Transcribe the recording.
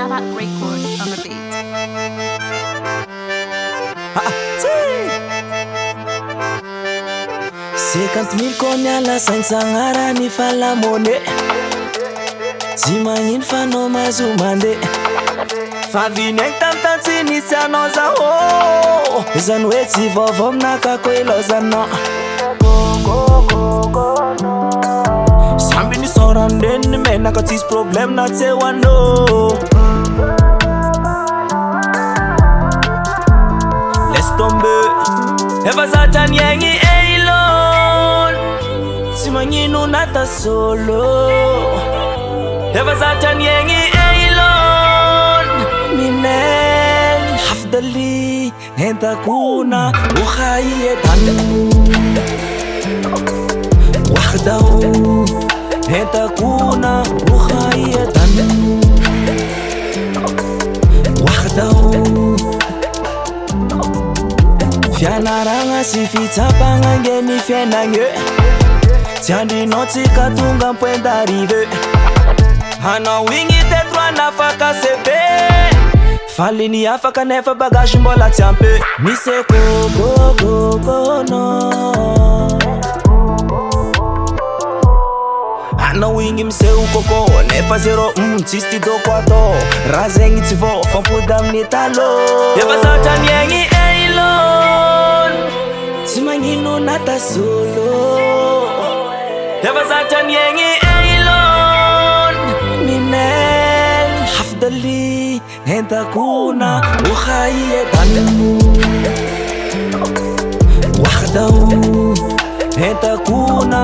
Java record on the beat. 50 000 koniala saintsagnarany falamone tsy magnino fanao mazo mande fa vinegny tamtantsy nisy anao zaho zany hoe tsy vaovao aminakako elozanao samby nisorandreniny menaka tsisy problème na tsy eo anao laisse tomber efa zatra niaigny tsy magnino nata solo efa zatra niaigny elon minel hafdali entakuna ukhayatan wahdahu entakuna ukhayatan wahdahu fianaragna sy fitsapagna ngeny fiainagne tsy andrinao tsika tonga point d'arrive hanao igny tetro anafaka sebe fa liny afaka nefa bagage mbola tsy ampy misy kokokokono hanao igny miseho koko nefa zero tsisy ty doko atao raha zegny tsy vao fampody amin'ny talo efa zatra niaigny elon tsy magnino nata solo efa zatra niaigny elon minel hafdali entakuna ukhayatan wahdahu entakuna